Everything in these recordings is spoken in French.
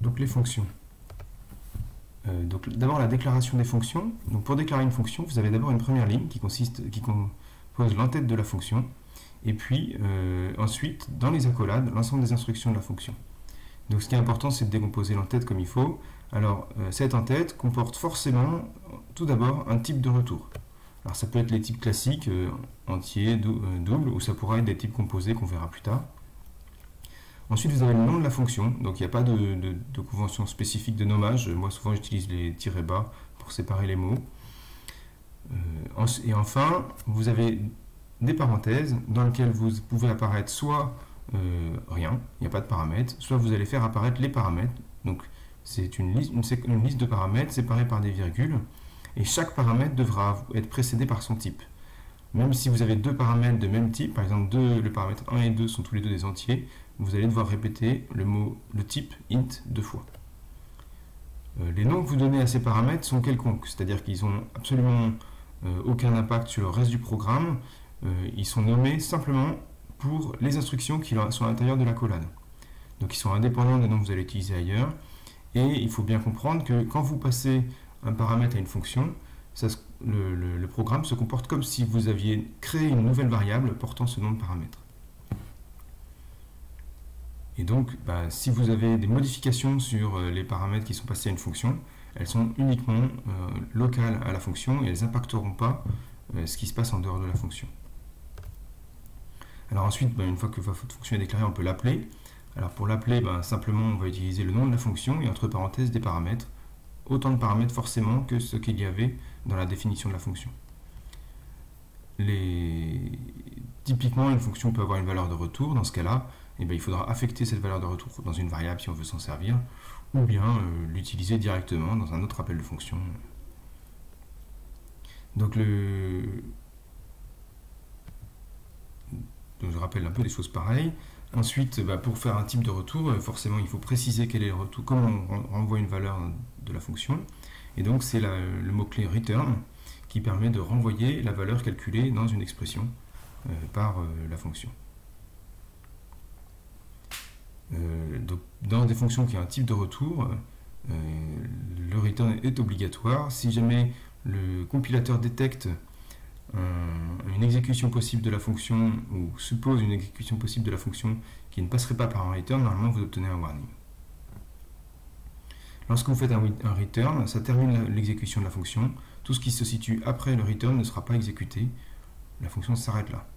Donc les fonctions. Donc d'abord la déclaration des fonctions. Donc pour déclarer une fonction, vous avez d'abord une première ligne qui compose l'entête de la fonction, et puis ensuite dans les accolades l'ensemble des instructions de la fonction. Donc ce qui est important, c'est de décomposer l'entête comme il faut. Alors cette entête comporte forcément tout d'abord un type de retour. Alors ça peut être les types classiques, entier, double, ou ça pourra être des types composés qu'on verra plus tard. Ensuite, vous avez le nom de la fonction, donc il n'y a pas de convention spécifique de nommage. Moi, souvent, j'utilise les tirets bas pour séparer les mots. Et enfin, vous avez des parenthèses dans lesquelles vous pouvez apparaître soit rien, il n'y a pas de paramètres, soit vous allez faire apparaître les paramètres. Donc, c'est une liste de paramètres séparée par des virgules, et chaque paramètre devra être précédé par son type. Même si vous avez deux paramètres de même type, par exemple le paramètre 1 et 2 sont tous les deux des entiers, vous allez devoir répéter le type int deux fois. Les noms que vous donnez à ces paramètres sont quelconques, c'est-à-dire qu'ils n'ont absolument aucun impact sur le reste du programme. Ils sont nommés simplement pour les instructions qui sont à l'intérieur de l'accolade. Donc ils sont indépendants des noms que vous allez utiliser ailleurs. Et il faut bien comprendre que quand vous passez un paramètre à une fonction, le programme se comporte comme si vous aviez créé une nouvelle variable portant ce nom de paramètre. Et donc, si vous avez des modifications sur les paramètres qui sont passés à une fonction, elles sont uniquement locales à la fonction et elles n'impacteront pas ce qui se passe en dehors de la fonction. Alors ensuite, une fois que votre fonction est déclarée, on peut l'appeler. Alors pour l'appeler, simplement on va utiliser le nom de la fonction et entre parenthèses des paramètres. Autant de paramètres forcément que ce qu'il y avait dans la définition de la fonction. Typiquement, une fonction peut avoir une valeur de retour. Dans ce cas-là, il faudra affecter cette valeur de retour dans une variable si on veut s'en servir, ou bien l'utiliser directement dans un autre appel de fonction. Donc je rappelle un peu des choses pareilles. Ensuite, pour faire un type de retour, forcément il faut préciser quel est le retour, comment on renvoie une valeur de la fonction. Et donc c'est le mot-clé return qui permet de renvoyer la valeur calculée dans une expression par la fonction. Donc, dans des fonctions qui ont un type de retour, le return est obligatoire. Si jamais le compilateur détecte une exécution possible de la fonction ou suppose une exécution possible de la fonction qui ne passerait pas par un return, normalement vous obtenez un warning. Lorsque vous faites un return, ça termine l'exécution de la fonction. Tout ce qui se situe après le return ne sera pas exécuté. La fonction s'arrête là.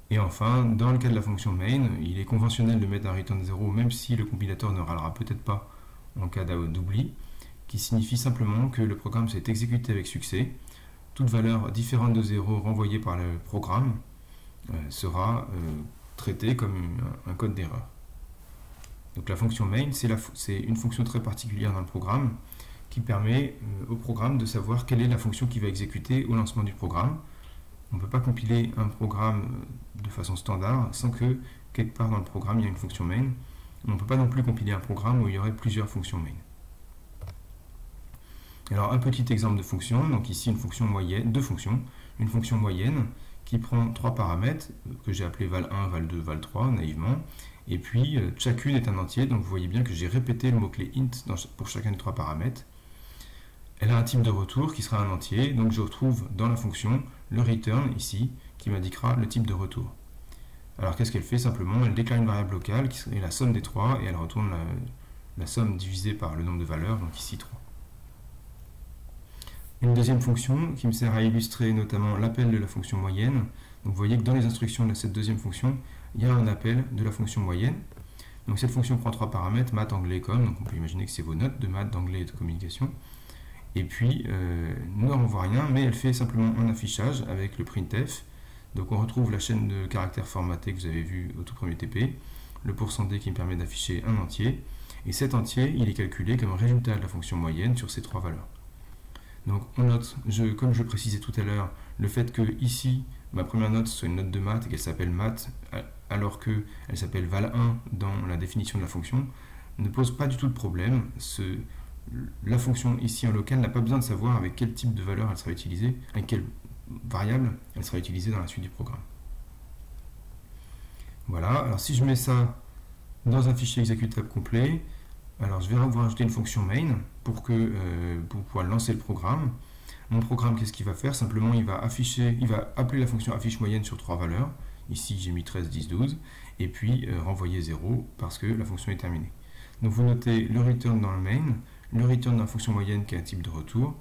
Et enfin, dans le cas de la fonction main, il est conventionnel de mettre un return 0 même si le compilateur ne râlera peut-être pas en cas d'oubli, qui signifie simplement que le programme s'est exécuté avec succès. Toute valeur différente de 0 renvoyée par le programme sera traitée comme un code d'erreur. Donc la fonction main, c'est une fonction très particulière dans le programme qui permet au programme de savoir quelle est la fonction qui va exécuter au lancement du programme. On ne peut pas compiler un programme de façon standard sans que quelque part dans le programme il y ait une fonction main. On ne peut pas non plus compiler un programme où il y aurait plusieurs fonctions main. Alors un petit exemple de fonction, donc ici une fonction moyenne, deux fonctions, une fonction moyenne qui prend trois paramètres que j'ai appelé val1, val2, val3 naïvement, et puis chacune est un entier, donc vous voyez bien que j'ai répété le mot-clé int pour chacun des trois paramètres. Elle a un type de retour qui sera un entier, donc je retrouve dans la fonction le return ici qui m'indiquera le type de retour. Alors qu'est-ce qu'elle fait? Simplement elle déclare une variable locale qui est la somme des trois et elle retourne la somme divisée par le nombre de valeurs, donc ici 3. Une deuxième fonction qui me sert à illustrer notamment l'appel de la fonction moyenne. Donc vous voyez que dans les instructions de cette deuxième fonction, il y a un appel de la fonction moyenne. Donc cette fonction prend trois paramètres, maths, anglais, com. Donc on peut imaginer que c'est vos notes de maths, d'anglais et de communication. Et puis ne renvoie rien, mais elle fait simplement un affichage avec le printf. Donc on retrouve la chaîne de caractères formatée que vous avez vu au tout premier TP, le %d qui me permet d'afficher un entier, et cet entier il est calculé comme résultat de la fonction moyenne sur ces trois valeurs. Donc on note, comme je précisais tout à l'heure, le fait que ici ma première note soit une note de maths et qu'elle s'appelle maths alors qu'elle s'appelle val1 dans la définition de la fonction ne pose pas du tout de problème. La fonction ici en local n'a pas besoin de savoir avec quel type de valeur elle sera utilisée, avec quelle variable elle sera utilisée dans la suite du programme. Voilà, alors si je mets ça dans un fichier exécutable complet, Alors je vais rajouter une fonction main pour pouvoir lancer le programme. Mon programme, qu'est-ce qu'il va faire? Simplement, il va appeler la fonction affiche moyenne sur 3 valeurs. Ici, j'ai mis 13, 10, 12. Et puis, renvoyer 0 parce que la fonction est terminée. Donc, vous notez le return dans le main, le return dans la fonction moyenne qui est un type de retour.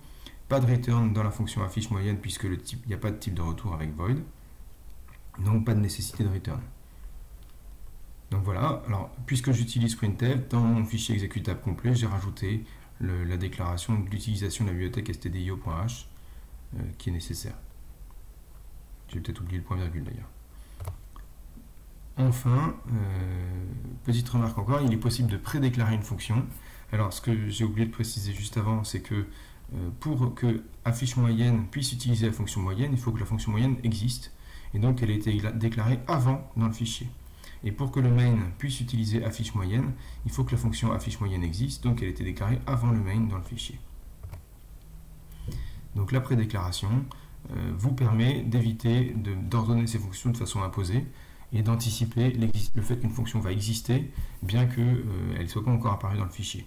Pas de return dans la fonction affiche moyenne puisque il n'y a pas de type de retour avec void. Donc, pas de nécessité de return. Donc voilà, alors puisque j'utilise printf, dans mon fichier exécutable complet, j'ai rajouté la déclaration de l'utilisation de la bibliothèque stdio.h qui est nécessaire. J'ai peut-être oublié le point virgule d'ailleurs. Enfin, petite remarque encore, il est possible de prédéclarer une fonction. Alors ce que j'ai oublié de préciser juste avant, c'est que pour que affiche moyenne puisse utiliser la fonction moyenne, il faut que la fonction moyenne existe. Et donc elle a été déclarée avant dans le fichier. Et pour que le main puisse utiliser affiche moyenne, il faut que la fonction affiche moyenne existe, donc elle a été déclarée avant le main dans le fichier. Donc la prédéclaration vous permet d'éviter d'ordonner ces fonctions de façon imposée et d'anticiper le fait qu'une fonction va exister, bien qu'elle ne soit pas encore apparue dans le fichier.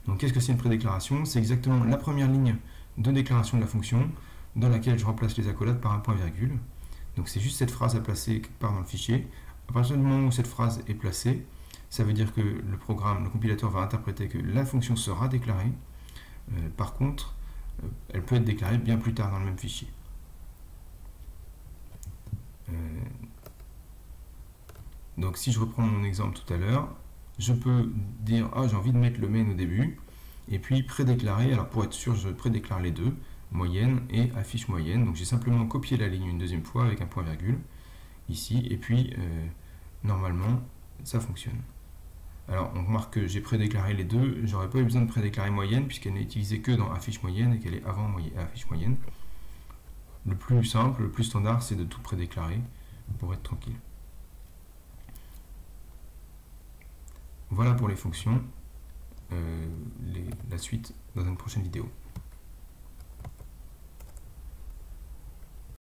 Donc qu'est-ce que c'est une prédéclaration? C'est exactement la première ligne de déclaration de la fonction dans laquelle je remplace les accolades par un point virgule. Donc c'est juste cette phrase à placer quelque part dans le fichier. À partir du moment où cette phrase est placée, ça veut dire que le compilateur va interpréter que la fonction sera déclarée. Par contre, elle peut être déclarée bien plus tard dans le même fichier. Donc si je reprends mon exemple tout à l'heure, je peux dire j'ai envie de mettre le main au début, et puis prédéclarer. Alors pour être sûr, je prédéclare les deux, moyenne et affiche moyenne. Donc j'ai simplement copié la ligne une deuxième fois avec un point virgule ici, et puis normalement ça fonctionne. Alors on remarque que j'ai prédéclaré les deux, j'aurais pas eu besoin de prédéclarer moyenne puisqu'elle n'est utilisée que dans affiche moyenne et qu'elle est avant affiche moyenne. Le plus simple, le plus standard, c'est de tout prédéclarer pour être tranquille. Voilà pour les fonctions, la suite dans une prochaine vidéo.